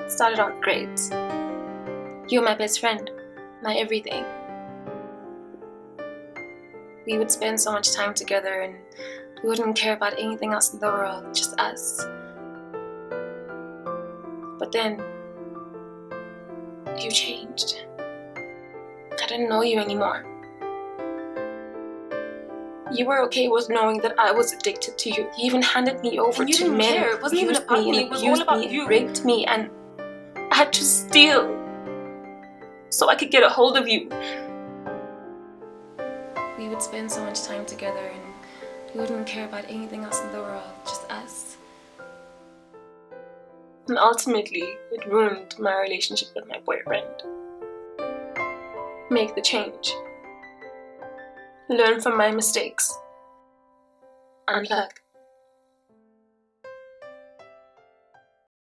It started out great. You were my best friend, my everything. We would spend so much time together and we wouldn't care about anything else in the world, just us. But then, you changed. I didn't know you anymore. You were okay with knowing that I was addicted to you. You even handed me over to men. Care. It wasn't even about me. It was all about you. Raped me, and I had to steal so I could get a hold of you. We would spend so much time together and we wouldn't care about anything else in the world, just us. And ultimately, it ruined my relationship with my boyfriend. Make the change. Learn from my mistakes. Unplug.